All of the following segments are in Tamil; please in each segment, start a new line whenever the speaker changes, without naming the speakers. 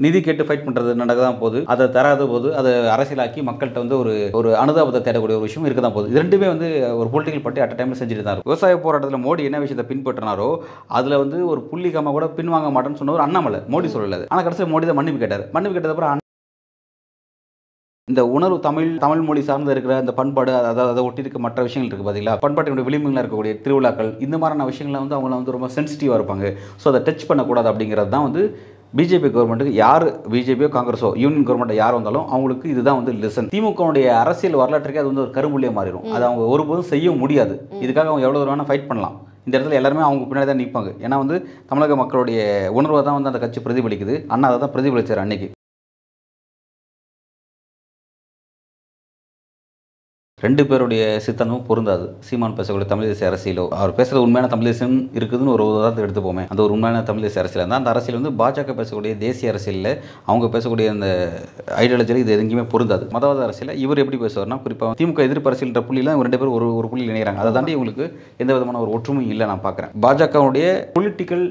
நிதி கேட்டு ஃபைட் பண்ணுறது நடக்க தான் போகுது. அதை தராத போது அதை அரசியலாக்கி மக்கள்கிட்ட வந்து ஒரு அனுதாபத்தை தேடக்கூடிய ஒரு விஷயம் இருக்க தான் போகுது. இது ரெண்டுமே வந்து ஒரு பொலிட்டிக்கல் பார்ட்டி அட் டைமில் செஞ்சுட்டு தான் இருக்கும். விவசாய போராட்டத்தில் மோடி என்ன விஷயத்தை பின்பற்றினாரோ அதில் வந்து ஒரு புள்ளிக்கமாக கூட பின்வாங்க மாட்டேன்னு சொன்னவர் அண்ணாமலை. மோடி சொல்லலை. ஆனால் கடைசியில் மோடி தான் மன்னிப்பு கேட்டார். மன்னிப்பு கேட்டதுக்கப்புறம் இந்த உணர்வு தமிழ் மொழி சார்ந்து இருக்கிற இந்த பண்பாடு அதை ஒட்டி இருக்க மற்ற விஷயங்கள் இருக்குது பார்த்தீங்களா, பண்பாட்டினுடைய விளிம்புகளில் இருக்கக்கூடிய திருவிழாக்கள் இந்த மாதிரியான விஷயங்களை வந்து அவங்கள வந்து ரொம்ப சென்சிட்டிவாக இருப்பாங்க. ஸோ அதை டச் பண்ணக்கூடாது அப்படிங்கிறது தான் வந்து பிஜேபி கவர்மெண்ட்டுக்கு யார் பிஜேபியோ காங்கிரஸோ யூனியன் கவர்மெண்ட்டை யார் வந்தாலும் அவங்களுக்கு இதுதான் வந்து லெசன். திமுகவுடைய அரசியல் வரலாற்றுக்கே அது வந்து ஒரு கரும்புள்ளியாக மாறிடும். அதை அவங்க ஒருபோதும் செய்ய முடியாது. இதுக்காக அவங்க எவ்வளோ வேணால் ஃபைட் பண்ணலாம். இந்த இடத்துல எல்லாருமே அவங்க பின்னாடி தான் நிற்பாங்க. ஏன்னா வந்து தமிழக மக்களுடைய உணர்வை தான் வந்து அந்த கட்சி பிரதிபலிக்குது. அண்ணா அதை தான் பிரதிபலிச்சார் அன்னைக்கு. ரெண்டு பேருடைய சித்தனமும் பொருந்தாது. சீமான் பேசக்கூடிய தமிழ் தேசிய அரசியலோ அவர் பேசுகிற உண்மையான தமிழ் தேசியம் இருக்குதுன்னு ஒரு உதாரணத்தை எடுத்துப்போமே, அந்த ஒரு உண்மையான தமிழ் தேசிய அரசியல் இருந்தால் அந்த அரசியல் வந்து பாஜக பேசக்கூடிய தேசிய அரசியலில் அவங்க பேசக்கூடிய அந்த ஐடியாலஜியில் இது எங்கேயுமே பொருந்தாது. மதவாத அரசியலில் இவர் எப்படி பேசுவார்னா, குறிப்பாக திமுக எதிர்ப்பு அரசியல்ன்ற புள்ளியில் ரெண்டு பேரும் ஒரு புள்ளியில் இணைகிறாங்க. அதை தாண்டி இவங்களுக்கு எந்த விதமான ஒரு ஒற்றுமையும் இல்லை நான் பார்க்குறேன். பாஜகவுடைய பொலிட்டிக்கல்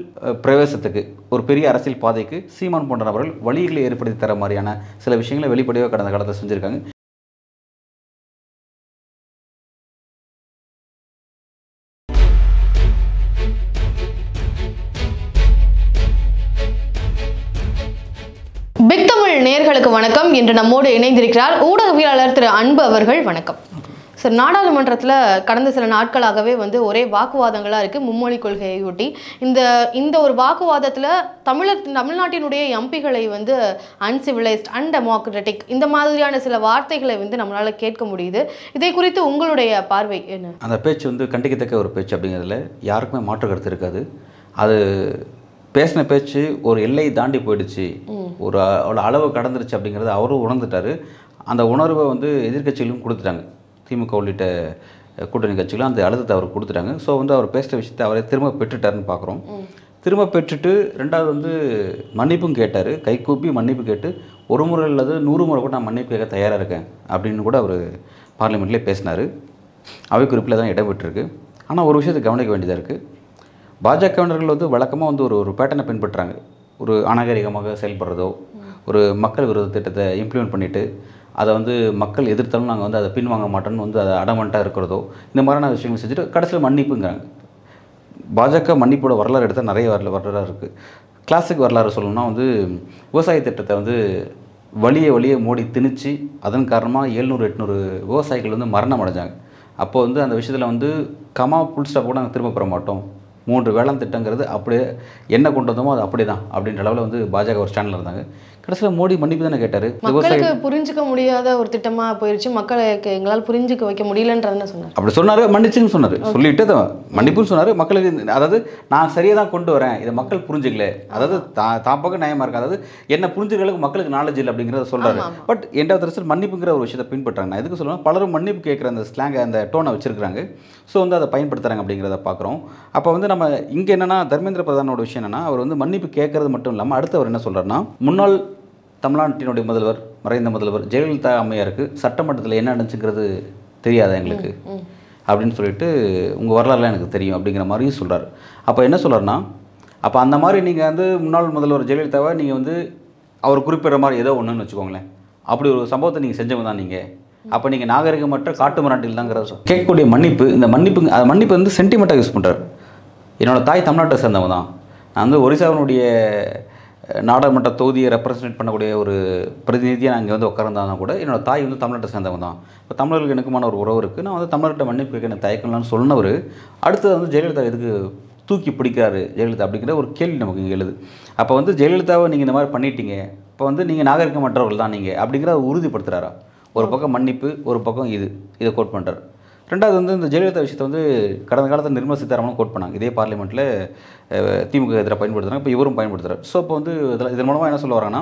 பிரவேசத்துக்கு ஒரு பெரிய அரசியல் பாதைக்கு சீமான் போன்ற நபர்கள் வழிகளை ஏற்படுத்தி தர மாதிரியான சில விஷயங்களை வெளிப்படையாக கடந்த காலத்தில் செஞ்சுருக்காங்க.
பிக் தமிழ் நேயர்களுக்கு வணக்கம். இன்று நம்மோடு இணைந்திருக்கிறார் ஊடகவியலாளர் திரு அன்பு அவர்கள். வணக்கம் சார். நாடாளுமன்றத்தில் கடந்த சில நாட்களாகவே வந்து ஒரே வாக்குவாதங்களாக இருக்குது மும்மொழி கொள்கையை ஒட்டி. இந்த ஒரு வாக்குவாதத்தில் தமிழ்நாட்டினுடைய எம்பிகளை வந்து அன்சிவிலைஸ்ட், அன்டெமோக்ராட்டிக் இந்த மாதிரியான சில வார்த்தைகளை வந்து நம்மளால் கேட்க முடியுது. இதை குறித்து உங்களுடைய பார்வை என்ன? அந்த
பேச்சு வந்து கண்டிக்கத்தக்க ஒரு பேச்சு அப்படிங்கிறதுல யாருக்குமே மாற்று கருத்து இருக்காது. அது பேசின பேச்சு ஒரு எல்லையை தாண்டி போயிடுச்சு, ஒரு அளவு கடந்துருச்சு அப்படிங்கிறத அவரும் உணர்ந்துட்டார். அந்த உணர்வை வந்து எதிர்கட்சிகளும் கொடுத்துட்டாங்க. திமுக உள்ளிட்ட கூட்டணி கட்சிகளும் அந்த அழுத்தத்தை அவர் கொடுத்துட்டாங்க. ஸோ வந்து அவர் பேசுகிற விஷயத்தை அவரை திரும்ப பெற்றுட்டாருன்னு பார்க்குறோம். திரும்ப பெற்றுட்டு ரெண்டாவது வந்து மன்னிப்பும் கேட்டார். கைகூப்பி மன்னிப்பு கேட்டு ஒரு முறை அல்லது 100 முறை கூட நான் மன்னிப்பு கேட்க தயாராக இருக்கேன் அப்படின்னு கூட அவர் பார்லிமெண்ட்லேயே பேசினார். அவை குறிப்பில் தான் இடம் பெற்றிருக்கு. ஆனால் ஒரு விஷயத்தை கவனிக்க வேண்டியதாக இருக்குது. பாஜகவினர்கள் வந்து வழக்கமாக வந்து ஒரு பேட்டர்னை பின்பற்றுறாங்க. ஒரு அநாகரிகமாக செயல்படுறதோ, ஒரு மக்கள் விரோத திட்டத்தை இம்ப்ளிமெண்ட் பண்ணிவிட்டு அதை வந்து மக்கள் எதிர்த்தாலும் நாங்கள் வந்து அதை பின்வாங்க மாட்டோம்னு வந்து அதை அடமெண்ட்டாக இருக்கிறதோ, இந்த மாதிரியான விஷயங்கள் செஞ்சுட்டு கடைசியில் மன்னிப்புங்கிறாங்க. பாஜக மன்னிப்போட வரலாறு எடுத்தால் நிறைய வரலாறு இருக்குது. கிளாசிக் வரலாறு சொல்லணும்னா வந்து விவசாய திட்டத்தை வந்து வழியே மோடி திணிச்சு அதன் காரணமாக 700-800 விவசாயிகள் வந்து மரணம் அடைஞ்சாங்க. அப்போது வந்து அந்த விஷயத்தில் வந்து புல் ஸ்டாப் கூட நாங்கள் திரும்ப பெற மாட்டோம், 3 வேளாண் திட்டங்கிறது அப்படியே என்ன கொண்டு வந்தோமோ அது அப்படி தான் அப்படின்ற அளவில் வந்து பாஜக ஒரு ஸ்டாண்டில் இருந்தாங்க. கடைசியில் மோடி மன்னிப்பு தானே கேட்டார்.
மக்களுக்கு புரிஞ்சுக்க முடியாத ஒரு திட்டமாக போயிடுச்சு, மக்களுக்கு எங்களால் புரிஞ்சுக்க வைக்க முடியலன்றதுன்னு சொன்னார்.
அப்படி சொன்னார், மன்னிச்சுன்னு சொன்னார். சொல்லிட்டு மன்னிப்புன்னு சொன்னார். மக்களுக்கு அதாவது நான் சரியாக தான் கொண்டு வரேன், இதை மக்கள் புரிஞ்சுக்கல, அதாவது தான் பக்கம் நியாயமாக இருக்குது, அதாவது என்ன புரிஞ்சுக்கிறதுக்கு மக்களுக்கு நாலேஜ் இல்லை அப்படிங்கிறத சொல்கிறாரு. பட் எண்டாவது அரசியல் மன்னிப்புங்கிற ஒரு விஷயத்தை பின்பற்றாங்க. நான் எதுக்கு சொல்லணும், பலரும் மன்னிப்பு கேட்குற அந்த ஸ்லாங்கை அந்த டோனை வச்சிருக்கிறாங்க. ஸோ வந்து அதை பயன்படுத்துகிறாங்க அப்படிங்கிறத பார்க்குறோம். அப்போ வந்து நம்ம இங்கே என்னென்னா தர்மேந்திர பிரதானோட விஷயம் என்னென்னா, அவர் வந்து மன்னிப்பு கேட்கறது மட்டும் இல்லாமல் அடுத்து அவர் என்ன சொல்கிறாருன்னா, முன்னாள் தமிழ்நாட்டினுடைய முதல்வர் மறைந்த முதல்வர் ஜெயலலிதா அம்மையாருக்கு சட்டமன்றத்தில் என்ன நடந்துச்சுங்கிறது தெரியாதா எங்களுக்கு அப்படின்னு சொல்லிட்டு உங்கள் வரலாறுலாம் எனக்கு தெரியும் அப்படிங்கிற மாதிரியும் சொல்கிறார். அப்போ என்ன சொல்கிறாருன்னா, அப்போ அந்த மாதிரி நீங்கள் வந்து முன்னாள் முதல்வர் ஜெயலலிதாவை நீங்கள் வந்து அவர் குறிப்பிட்ற மாதிரி ஏதோ ஒன்றுன்னு வச்சுக்கோங்களேன், அப்படி ஒரு சம்பவத்தை நீங்கள் செஞ்சவங்க தான் நீங்கள், அப்போ நீங்கள் நாகரிகமற்ற காட்டு மிராண்டில் தாங்கிறத கேட்கக்கூடிய மன்னிப்பு. இந்த மன்னிப்பு வந்து சென்டிமெண்ட்டாக யூஸ் பண்ணுறாரு. என்னோடய தாய் தமிழ்நாட்டை சேர்ந்தவங்க தான், நான் வந்து ஒரிசாவினுடைய நாடாளுமன்ற தொகுதியை ரெப்ரசன்ட் பண்ணக்கூடிய ஒரு பிரதிநிதியாக நான் இங்கே வந்து உட்கார்ந்தாலும் கூட என்னோடய தாய் வந்து தமிழ்நாட்டை சேர்ந்தவங்க தான், இப்போ தமிழர்களுக்கு எனக்குமான ஒரு உறவு இருக்குது, நான் வந்து தமிழர்கிட்ட மன்னிப்பு கேட்க எனக்கு தயக்கலாம்னு சொன்னவர் அடுத்தது வந்து ஜெயலலிதா எதுக்கு தூக்கி பிடிக்கிறாரு ஜெயலலிதா அப்படிங்கிற ஒரு கேள்வி நமக்கு இங்கே எழுது. அப்போ வந்து ஜெயலலிதாவை நீங்கள் இந்த மாதிரி பண்ணிட்டீங்க, இப்போ வந்து நீங்கள் நாகரிகமற்றவர்கள் தான் நீங்கள் அப்படிங்கிற உறுதிப்படுத்துகிறாரா? ஒரு பக்கம் மன்னிப்பு, ஒரு பக்கம் இதை கோட் பண்ணுறாரு. ரெண்டாவது வந்து இந்த ஜெயலலிதா விஷயத்தை வந்து கடந்த காலத்தில் நிர்மலா சீதாராமன் கோட் பண்ணாங்க. இதே பார்லிமெண்ட்டில் திமுக எதிராக பயன்படுத்துகிறாங்க, இப்போ இவரும் பயன்படுத்துகிறார். ஸோ இப்போ வந்து இதன் மூலமாக என்ன சொல்ல வராங்கன்னா,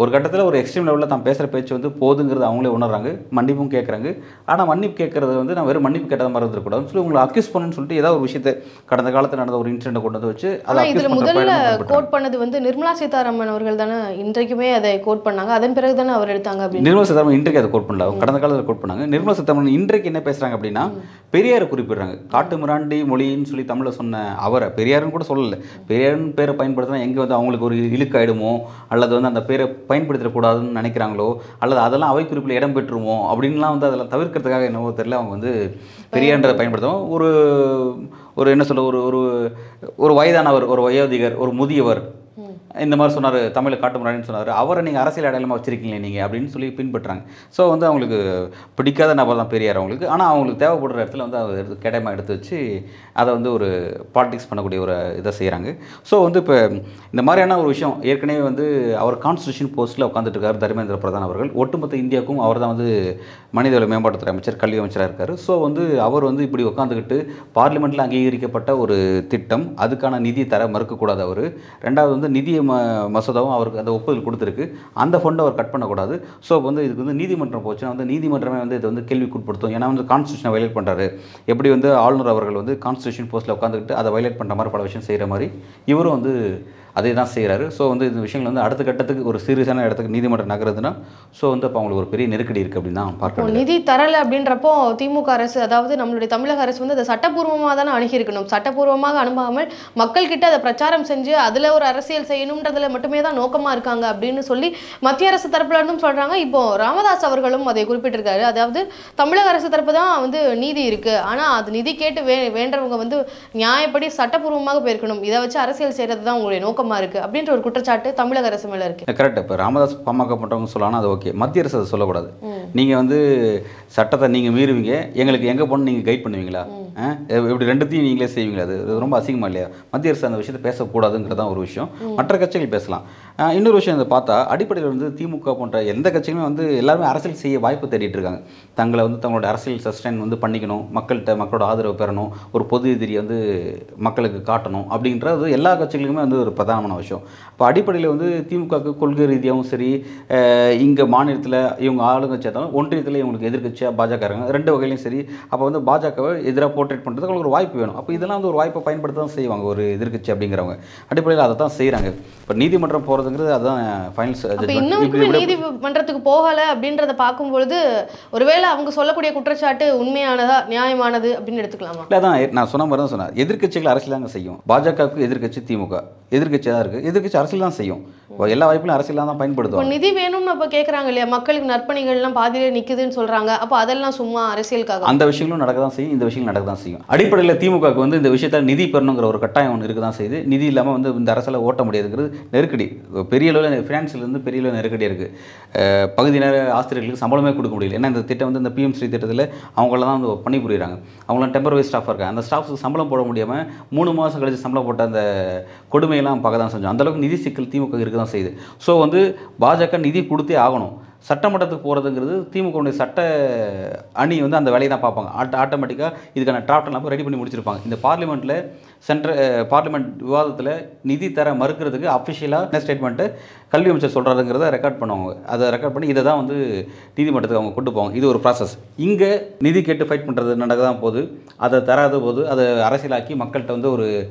ஒரு கட்டத்தில் ஒரு எக்ஸ்ட்ரீம் லெவலில் தான் பேசுகிற பேச்சு வந்து போதுங்கிறது அவங்களே உணர்றாங்க, மன்னிப்பும் கேட்குறாங்க. ஆனால் மன்னிப்பு கேட்குறது வந்து நான் வெறும் மன்னிப்பு கேட்டதை மாதிரி இருக்கக்கூடாதுன்னு சொல்லி உங்களை அக்யூஸ் பண்ணணும்னு சொல்லிட்டு ஏதாவது ஒரு விஷயத்தை கடந்த காலத்தில் நடந்த ஒரு இன்சிடென்ட் கொண்டு வந்து வச்சு அதை
இதில் முதல்ல கோட் பண்ணது வந்து நிர்மலா சீதாராமன் அவர்கள் தானே இன்றைக்குமே அதை கோட் பண்ணாங்க, அதன் பிறகு தானே அவர் எடுத்தாங்க அப்படின்னு.
நிர்மலா சீதாராமன் இன்றைக்கு அதை கோட் பண்ணல, கடந்த காலத்தில் கோட் பண்ணாங்க. நிர்மலா சீதாராமன் இன்றைக்கு என்ன பேசுகிறாங்க அப்படின்னா பெரியாரை குறிப்பிடுறாங்க. காட்டு மிராண்டி மொழின்னு சொல்லி தமிழில் சொன்ன அவரை பெரியாருன்னு கூட சொல்லலை, பெரியாருன்னு பேரை பயன்படுத்தினா எங்கே வந்து அவங்களுக்கு ஒரு இழுக்காயிடுமோ அல்லது வந்து அந்த பேரை பயன்படுத்தக்கூடாதுன்னு நினைக்கிறாங்களோ அல்லது அதெல்லாம் அவை குறிப்பில் இடம் பெற்றுமோ அப்படின்லாம் வந்து அதெல்லாம் தவிர்க்கிறதுக்காக என்னவோ தெரியல அவங்க வந்து பெரியார்ன்றதை பயன்படுத்தும். ஒரு ஒரு என்ன சொல்ல ஒரு ஒரு ஒரு வயதானவர், ஒரு வயோதிகர், ஒரு முதியவர் இந்த மாதிரி சொன்னார், தமிழை காட்டு முறைன்னு சொன்னார், அவரை நீங்கள் அரசியல் அடையாளமாக வச்சிருக்கீங்களே நீங்கள் அப்படின்னு சொல்லி பின்பற்றுறாங்க. ஸோ வந்து அவங்களுக்கு பிடிக்காத நபர் தான் பெரியார் அவங்களுக்கு. ஆனால் அவங்களுக்கு தேவைப்படுற இடத்துல வந்து அவர் கேடயமாக எடுத்து வச்சு அதை வந்து ஒரு பாலிடிக்ஸ் பண்ணக்கூடிய ஒரு இதை செய்கிறாங்க. ஸோ வந்து இப்போ இந்த மாதிரியான ஒரு விஷயம் ஏற்கனவே வந்து அவர் கான்ஸ்டியூஷன் போஸ்ட்டில் உட்காந்துட்டு இருக்கார் தர்மேந்திர பிரதான் அவர்கள். ஒட்டுமொத்த இந்தியாவுக்கும் அவர் தான் வந்து மனிதவள மேம்பாட்டுத்துறை அமைச்சர், கல்வி அமைச்சராக இருக்கார். ஸோ வந்து அவர் வந்து இப்படி உட்காந்துக்கிட்டு பார்லிமெண்ட்டில் அங்கீகரிக்கப்பட்ட ஒரு திட்டம், அதுக்கான நிதி தர மறுக்கக்கூடாது அவர். ரெண்டாவது வந்து நிதி மசோதாவும் அவருக்கு அந்த ஒப்புதல் கொடுத்துருக்கு, அந்த ஃபண்டை அவர் கட் பண்ணக்கூடாது. ஸோ வந்து இதுக்கு வந்து நீதிமன்றம் போச்சுன்னா வந்து நீதிமன்றமே வந்து இதை வந்து கேள்விக்குட்படுத்தும். ஏன்னா வந்து கான்ஸ்டியூஷனை வயலேட் பண்ணுறாரு, எப்படி வந்து ஆளுநர் அவர்கள் வந்து கான்ஸ்டியூஷன் போஸ்ட்டில் உட்காந்துக்கிட்டு அதை வயலேட் பண்ணுற மாதிரி பல விஷயம் செய்கிற மாதிரி இவரும் வந்து அதே தான் செய்கிறாரு. ஸோ வந்து இந்த விஷயங்கள் வந்து அடுத்த கட்டத்துக்கு ஒரு சீரியஸான இடத்துக்கு நீதிமன்றம் நகருதுன்னா ஸோ வந்து அப்போ அவங்களுக்கு ஒரு பெரிய நெருக்கடி இருக்குது அப்படின்னு தான் பார்க்கணும்.
நிதி தரலை அப்படின்றப்போ திமுக அரசு, அதாவது நம்மளுடைய தமிழக அரசு வந்து அதை சட்டப்பூர்வமாக தானே அணுகியிருக்கணும். சட்டப்பூர்வமாக அனுப்பாமல் மக்கள்கிட்ட அதை பிரச்சாரம் செஞ்சு அதில் ஒரு அரசியல் செய்யணுன்றதுல மட்டுமே தான் நோக்கமாக இருக்காங்க அப்படின்னு சொல்லி மத்திய அரசு தரப்புல இருந்தும் சொல்கிறாங்க. இப்போ ராமதாஸ் அவர்களும் அதை குறிப்பிட்டிருக்காரு. அதாவது தமிழக அரசு தரப்பு தான் வந்து நீதி இருக்குது, ஆனால் அது நிதி கேட்டு வேண்டவங்க வந்து நியாயப்படி சட்டப்பூர்வமாக போயிருக்கணும், இதை வச்சு அரசியல் செய்கிறது தான் உங்களுடைய நோக்கம் இருக்கு அப்படின்ற ஒரு குற்றச்சாட்டு தமிழக அரசு மேல இருக்கு.
கரெக்ட். இப்போ ராமதாஸ் பாமக பண்றவங்க சொல்லலாம், அது ஓகே. மத்திய அரசு அதை சொல்லக்கூடாது. நீங்க வந்து சட்டத்தை நீங்க மீறுவீங்க, எங்களுக்கு எங்க போகணும் நீங்க கைட் பண்ணுவீங்களா, இப்படி ரெண்டுத்தையும் நீங்களே செய்வீங்களா? அது ரொம்ப அசிங்கமா இல்லையா? மத்திய அரசு அந்த விஷயத்தை பேசக்கூடாதுங்கிறதான் ஒரு விஷயம். மற்ற கட்சிகள் பேசலாம். இன்னொரு விஷயம் இதை பார்த்தா அடிப்படையில் வந்து திமுக போன்ற எந்த கட்சிகளுமே வந்து எல்லாருமே அரசியல் செய்ய வாய்ப்பு தேடிட்டு இருக்காங்க. தங்களை வந்து தங்களோட அரசியல் சஸ்டைன் வந்து பண்ணிக்கணும், மக்களோட ஆதரவு பெறணும், ஒரு பொது எதிரியை வந்து மக்களுக்கு காட்டணும் அப்படின்றது எல்லா கட்சிகளுக்குமே வந்து ஒரு பிரதானமான விஷயம். இப்போ அடிப்படையில் வந்து திமுகவுக்கு கொள்கை ரீதியாகவும் சரி, இங்கே மாநிலத்தில் இவங்க ஆளுங்கட்சியாக இருந்தாலும் ஒன்றியத்தில் இவங்களுக்கு எதிர்கட்சியாக பாஜக இருக்காங்க, ரெண்டு வகையிலையும் சரி. அப்போ வந்து பாஜகவை எதிராக போர்ட்ரேட் பண்ணுறதுக்கு அவங்களுக்கு ஒரு வாய்ப்பு வேணும். அப்போ இதெல்லாம் வந்து ஒரு வாய்ப்பை பயன்படுத்த தான் செய்வாங்க ஒரு எதிர்கட்சி அப்படிங்கிறவங்க. அடிப்படையில் அதை தான் செய்கிறாங்க. இப்போ நீதிமன்றம் போகிறதுங்கிறது அதுதான் ஃபைனல்.
இன்னும் நீதிமன்றத்துக்கு போகலை அப்படின்றத பார்க்கும்பொழுது ஒருவேளை அவங்க சொல்லக்கூடிய குற்றச்சாட்டு உண்மையானதா நியாயமானது அப்படின்னு எடுத்துக்கலாமா?
இல்லை, அதான் நான் சொன்ன மாதிரி தான் சொன்னேன். எதிர்கட்சிகள் அரசியல் தாங்க செய்யும். பாஜகவுக்கு எதிர்கட்சி திமுக, எதிர்கட்சியாக தான் இருக்குது. எதிர்கட்சி அரசியல் தான் செய்யும். எல்லா வாய்ப்புகளும் அரசியல் தான் பயன்படுத்தும்.
நிதி வேணும்னு அப்போ கேட்குறாங்க இல்லையா, மக்களுக்கு நற்பணிகள்லாம் பாதியிலே நிற்குதுன்னு சொல்கிறாங்க. அப்போ அதெல்லாம் சும்மா அரசியலுக்காக
அந்த விஷயங்களும் நடக்க தான் செய்யும், இந்த விஷயங்கள் நடக்க தான் செய்யும். அடிப்படையில் திமுகவுக்கு வந்து இந்த விஷயத்தில் நிதி பெறணுங்கிற ஒரு கட்டாயம் ஒன்று இருக்க தான் செய்யுது. நிதி இல்லாமல் வந்து இந்த அரசியலை ஓட்ட முடியாதுங்கிறது நெருக்கடி. பெரிய அளவில் ஃபினான்ஸ்லேருந்து பெரிய அளவில் நெருக்கடி இருக்குது. பகுதி நேர ஆசிரியர்களுக்கு சம்பளமே கொடுக்க முடியல. ஏன்னா இந்த திட்டம் வந்து இந்த பிஎம் ஸ்ரீ திட்டத்தில் அவங்கள தான் வந்து பணிபுரிகிறாங்க. அவங்களாம் டெம்பரரி ஸ்டாஃபாக இருக்காங்க. அந்த ஸ்டாஃப்ஸுக்கு சம்பளம் போட முடியாமல் 3 மாதம் கழிச்சு சம்பளம் போட்ட அந்த கொடுமையெல்லாம் பார்க்க தான் செஞ்சோம். அந்தளவுக்கு நிதி சிக்கல் திமுக இருக்க தான் செய்யுது. ஸோ வந்து பாஜக நிதி கொடுத்தே ஆகணும். சட்டமன்றத்துக்கு போகிறதுங்கிறது திமுகவுடைய சட்ட அணி வந்து அந்த வேலையை தான் பார்ப்பாங்க. ஆட்டோமேட்டிக்காக இதுக்கான டிராஃப்ட்லாம் ரெடி பண்ணி முடிச்சிருப்பாங்க. இந்த பார்லிமெண்ட்டில் பார்லிமெண்ட் விவாதத்தில் நிதி தர மறுக்கிறதுக்கு அஃபிஷியலாக ஸ்டேட்மெண்ட்டு கல்வி அமைச்சர் சொல்கிறாருங்கிறத ரெக்கார்ட் பண்ணுவாங்க. அதை ரெக்கார்ட் பண்ணி இதை தான் வந்து நீதிமன்றத்துக்கு அவங்க கொண்டு போவாங்க. இது ஒரு ப்ராசஸ். இங்கே நிதி கேட்டு ஃபைட் பண்ணுறது நடக்க தான் போது, அதை தராத போது அதை அரசியலாக்கி மக்கள்கிட்ட வந்து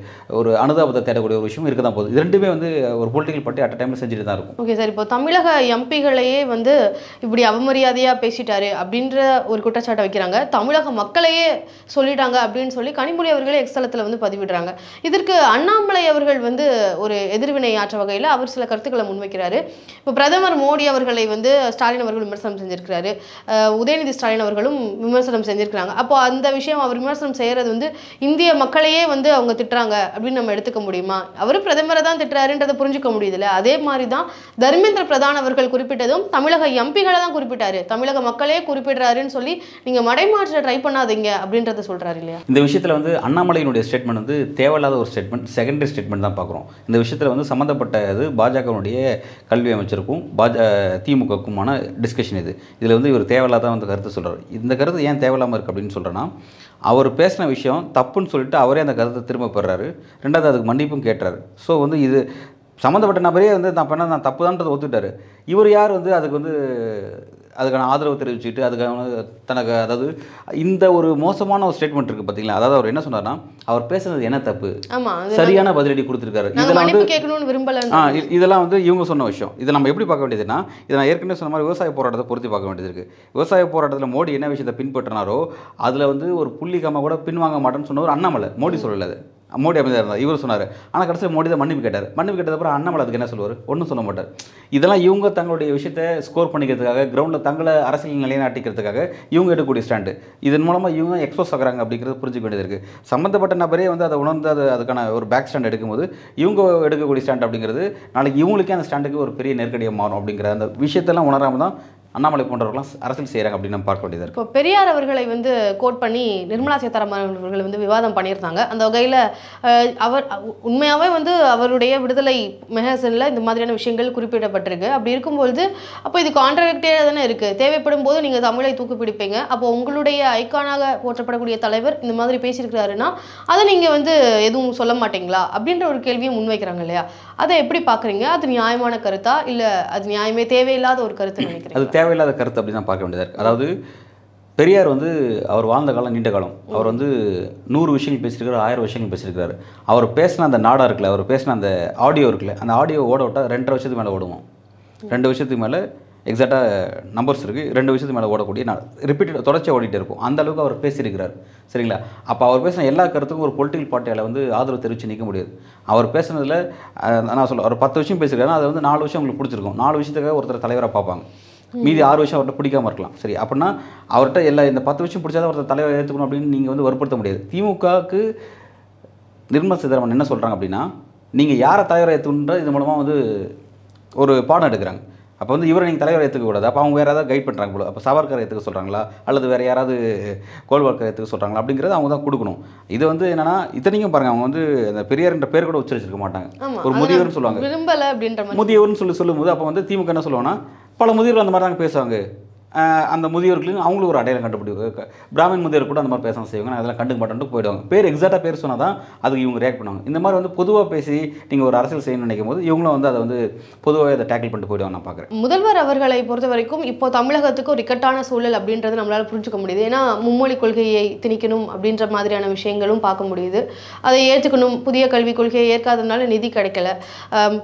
ஒரு அனுதாபத்தை தேடக்கூடிய ஒரு விஷயம் இருக்க தான் போகுது. இது ரெண்டுமே வந்து ஒரு பொலிட்டிக்கல் பார்ட்டி அட் டைமில் செஞ்சுட்டு தான் இருக்கும்.
ஓகே சார், இப்போ தமிழக எம்பிகளையே வந்து இப்படி அவமரியாதையாக பேசிட்டாரு அப்படின்ற ஒரு குற்றச்சாட்டை வைக்கிறாங்க. தமிழக மக்களையே சொல்லிட்டாங்க அப்படின்னு சொல்லி கனிமொழி அவர்களே எக்ஸ்தலத்தில் வந்து பதிவிடுறாங்க. இதற்கு அண்ணாமலை அவர்கள் வந்து ஒரு எதிர்வினை ஆற்ற வகையில் அவர் சில கருத்துக்களை முன்வைக்கிறாரு. இப்போ பிரதமர் மோடி அவர்களை வந்து ஸ்டாலின் அவர்கள் விமர்சனம் செஞ்சிருக்கிறாரு, உதயநிதி ஸ்டாலின் அவர்களும் விமர்சனம் செஞ்சிருக்கிறாங்க. அப்போ அந்த விஷயம் அவர் விமர்சனம் செய்யறது வந்து இந்திய மக்களையே வந்து அவங்க திட்டுறாங்க அப்படின்னு நம்ம எடுத்துக்க முடியுமா? அவர் பிரதமரை தான் திட்டுறாருன்றதை புரிஞ்சுக்க முடியுதுல்ல. அதே மாதிரி தான் தர்மேந்திர பிரதான் அவர்கள் குறிப்பிட்டதும் தமிழக எம்பிகளை தான் குறிப்பிட்டாரு, தமிழக மக்களே குறிப்பிடுறாருன்னு சொல்லி நீங்க மடைமாற்ற ட்ரை பண்ணாதீங்க அப்படின்றத சொல்றாரு இல்லையா?
இந்த விஷயத்தில் வந்து அண்ணாமலையினுடைய ஸ்டேட்மெண்ட் வந்து தேவையில்லாத ஒரு ஸ்டேட்மெண்ட், செகண்டரி ஸ்டேட்மெண்ட் தான் பார்க்குறோம். இந்த விஷயத்தில் வந்து சம்மந்தப்பட்டது பாஜகவுடைய கல்வி அமைச்சருக்கும் திமுகவுக்குமான டிஸ்கஷன். இதில் வந்து இவர் தேவையில்லாத வந்து கருத்து சொல்கிறார். இந்த கருத்து ஏன் தேவையில்லாமல் இருக்குது அப்படின்னு சொல்கிறேன்னா, அவர் பேசின விஷயம் தப்புன்னு சொல்லிட்டு அவரே அந்த கருத்தை திரும்ப பெறாரு. ரெண்டாவது அதுக்கு மன்னிப்பும் கேட்டுறாரு. ஸோ வந்து இது சம்மந்தப்பட்ட நபரே வந்து நான் பண்ண நான் தப்பு தான்றதை ஒத்துக்கிட்டாரு. இவர் யார் வந்து அதுக்கு வந்து அதுக்கான ஆதரவு தெரிவிச்சுட்டு அதுக்கான தனக்கு அதாவது இந்த ஒரு மோசமான ஒரு ஸ்டேட்மெண்ட் இருக்குது பார்த்தீங்களா. அதாவது அவர் என்ன சொன்னார்னா, அவர் பேசுனது என்ன தப்பு, சரியான பதிலடி கொடுத்துருக்காரு. இதெல்லாம் வந்து
கேட்கணும்னு விரும்பல.
இதெல்லாம் வந்து இவங்க சொன்ன விஷயம். இதை நம்ம எப்படி பார்க்க வேண்டியதுன்னா, இதை நான் ஏற்கனவே சொன்ன மாதிரி விவசாய போராட்டத்தை பொறுத்து பார்க்க வேண்டியது இருக்குது. விவசாய போராட்டத்தில் மோடி என்ன விஷயத்தை பின்பற்றினாரோ அதில் வந்து ஒரு புள்ளிக்காம கூட பின்வாங்க மாட்டேன்னு சொன்னவர் அண்ணாமலை. மோடி சொல்லலை, அது மோடி அமைதியாக இருந்தார். இவர் சொன்னார். ஆனால் கடைசியில் மோடி தான் மன்னிப்பு கேட்டார். மன்னிப்பு கேட்டதுக்கப்புறம் அண்ணாமலை அதுக்கு என்ன சொல்லுவார்? ஒன்றும் சொல்ல மாட்டார். இதெல்லாம் இவங்க தங்களுடைய விஷயத்தை ஸ்கோர் பண்ணிக்கிறதுக்காக, கிரவுண்டில் தங்களை அரசியல் நிலைநாட்டிக்கிறதுக்காக இவங்க எடுக்கக்கூடிய ஸ்டாண்டு. இதன் மூலமாக இவங்க எக்ஸ்போஸ் ஆகிறாங்க அப்படிங்கிறது புரிஞ்சுக்க வேண்டியது இருக்குது. சம்மந்தப்பட்ட நபரே வந்து அதை உணர்ந்து அதுக்கான ஒரு பேக் ஸ்டாண்ட் எடுக்கும்போது இவங்க எடுக்கக்கூடிய ஸ்டாண்ட் அப்படிங்கிறது நாளைக்கு இவங்களுக்கே அந்த ஸ்டாண்டுக்கு ஒரு பெரிய நெருக்கடியாக மாறும். அப்படிங்கிற அந்த விஷயத்தெல்லாம் உணராமல் தான் அண்ணாமலை போன்றவர்களாம் அரசியல் செய்கிறாங்க அப்படின்னு நம்ம பார்க்க வேண்டியது இருக்குது.
இப்போ பெரியார் அவர்களை வந்து கோட் பண்ணி நிர்மலா சீதாராமன் அவர்கள் வந்து விவாதம் பண்ணியிருந்தாங்க. அந்த வகையில் அவர் உண்மையாகவே வந்து அவருடைய விடுதலை மெகசனில் இந்த மாதிரியான விஷயங்கள் குறிப்பிடப்பட்டிருக்கு. அப்படி இருக்கும்பொழுது அப்போ இது கான்ட்ராடிக்டரியாக தானே இருக்குது. தேவைப்படும் போது நீங்கள் தமிழை தூக்கி பிடிப்பீங்க, அப்போ உங்களுடைய ஐக்கானாக போற்றப்படக்கூடிய தலைவர் இந்த மாதிரி பேசியிருக்கிறாருன்னா அதை நீங்கள் வந்து எதுவும் சொல்ல மாட்டீங்களா அப்படின்ற ஒரு கேள்வியை முன்வைக்கிறாங்க இல்லையா? அதை எப்படி பார்க்குறீங்க? அது நியாயமான கருத்தா இல்லை அது நியாயமே தேவையில்லாத ஒரு கருத்து நினைக்கிறீங்க?
தேவையில்லாத கருத்து அப்படி தான் பார்க்க வேண்டியதாக இருக்குது. அதாவது பெரியார் வந்து அவர் வாழ்ந்த காலம் நீண்ட காலம். அவர் வந்து 100 விஷயங்கள் பேசியிருக்காரு, 1000 விஷயங்கள் பேசியிருக்காரு. அவர் பேசின அந்த நாடா இருக்குல்ல, அவர் பேசின அந்த ஆடியோ இருக்குல்ல, அந்த ஆடியோ ஓட விட்டால் 2.5 வருஷத்துக்கு மேலே ஓடுவோம். 2 வருஷத்துக்கு மேலே எக்ஸாக்டாக நம்பர்ஸ் இருக்குது. 2 வருஷத்துக்கு மேலே ஓடக்கூடிய ரிப்பீட்டட் தொடர்ச்சியாக ஓடிட்டு இருக்கும். அந்த அளவுக்கு அவர் பேசியிருக்கிறார். சரிங்களா? அப்போ அவர் பேசின எல்லா கருத்துக்கும் ஒரு பொலிட்டிக்கல் பார்ட்டியால் வந்து ஆதரவு தெரிவித்து நிற்க முடியாது. அவர் பேசுனதில் நான் சொல்ல ஒரு 10 விஷயம் பேசியிருக்காருன்னா அது வந்து 4 விஷயம் உங்களுக்கு பிடிச்சிருக்கும். 4 விஷயத்துக்காக ஒருத்தர் தலைவராக பார்ப்பாங்க. மீதி 6 விஷயம் அவர்கிட்ட பிடிக்காமல் இருக்கலாம். சரி, அப்படின்னா அவர்கிட்ட இந்த 10 விஷயம் பிடிச்சாதான் ஒருத்தர் தலைவரை ஏற்றுக்கணும் அப்படின்னு நீங்கள் வந்து வற்புறுத்த முடியாது. திமுகவுக்கு நிர்மலா சீதாராமன் என்ன சொல்கிறாங்க அப்படின்னா, நீங்கள் யாரை தலைவரை ஏற்றுக்கணுன்ற இது மூலமாக வந்து ஒரு பாடம் எடுக்கிறாங்க. அப்போ வந்து இவரை நீங்கள் தலைவரை ஏற்றுக்கக்கூடாது. அப்போ அவங்க வேறு யாராவது கைட் பண்ணுறாங்க போல. அப்போ சாவர்கரை ஏற்றுக்க சொல்கிறாங்களா அல்லது வேறு யாராவது கோல்வால்கரை ஏற்றுக்க சொல்கிறாங்களா அப்படிங்கிறது அவங்க தான் கொடுக்கணும். இது வந்து என்னன்னா இத்தனைக்கும் பாருங்கள், அவங்க வந்து அந்த பெரியார்ன்ற பேர் கூட உச்சரிச்சிருக்க மாட்டாங்க. ஒரு முதியவர்னு சொல்லுவாங்க.
விரும்பலை அப்படின்ற
முதியவர்னு சொல்லும்போது அப்போ வந்து திமுக என்ன சொல்லுவாங்கன்னா, பல முதியவர்கள் அந்த மாதிரி தாங்க பேசுவாங்க. அந்த முதியோர்களுக்கு அவங்களுக்கு ஒரு அடையாளம் கண்டுபிடிக்கும். பிராமின் முதியோர் கூட அந்த மாதிரி பேச செய்வாங்க. நான் அதெல்லாம் கண்டுக்க மாட்டேன்ட்டு போயிடுவாங்க. பேர் எக்ஸாக்டாக பேர் சொன்னால் தான் அதுக்கு இவங்க ரியாக்ட் பண்ணுவாங்க. இந்த மாதிரி வந்து பொதுவாக பேசி நீங்கள் ஒரு அரசியல் செய்யணும்னு நினைக்கும் போது இவங்களும் வந்து அதை வந்து பொதுவாக அதை டேக்கிள் பண்ணிட்டு போயிடுவாங்க. நான் பார்க்குறேன்.
முதல்வர் அவர்களை பொறுத்த வரைக்கும் இப்போ தமிழகத்துக்கு ஒரு இக்கட்டான சூழல் அப்படின்றது நம்மளால் புரிஞ்சுக்க முடியுது. ஏன்னா மும்மொழி கொள்கையை திணிக்கணும் அப்படின்ற மாதிரியான விஷயங்களும் பார்க்க முடியுது. அதை ஏற்றுக்கணும், புதிய கல்விக் கொள்கையை ஏற்காததுனால நிதி கிடைக்கல,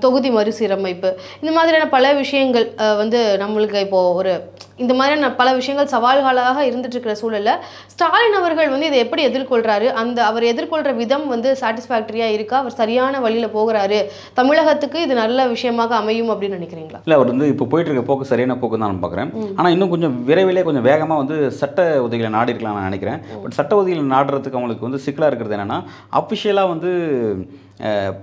தொகுதி மறுசீரமைப்பு, இந்த மாதிரியான பல விஷயங்கள் வந்து நம்மளுக்கு இப்போது ஒரு இந்த மாதிரியான பல விஷயங்கள் சவால்களாக இருந்துட்டு இருக்கிற சூழலில் ஸ்டாலின் அவர்கள் வந்து இதை எப்படி எதிர்கொள்கிறாரு, அந்த அவர் எதிர்கொள்கிற விதம் வந்து சாட்டிஸ்ஃபேக்டரியாக இருக்கா, அவர் சரியான வழியில் போகிறாரு, தமிழகத்துக்கு இது நல்ல விஷயமாக அமையும் அப்படின்னு நினைக்கிறீங்களா?
இல்லை, அவர் வந்து இப்போ போயிட்டு இருக்க போக்கு சரியான போக்கு தான் நான் பார்க்குறேன். ஆனால் இன்னும் கொஞ்சம் விரைவிலே கொஞ்சம் வேகமாக வந்து சட்ட உதவிகளை நாடி இருக்கலாம் நான் நினைக்கிறேன். பட் சட்ட உதவிகளை நாடுறதுக்கு அவங்களுக்கு வந்து சிக்கலாக இருக்கிறது என்னென்னா, அஃபிஷியலாக வந்து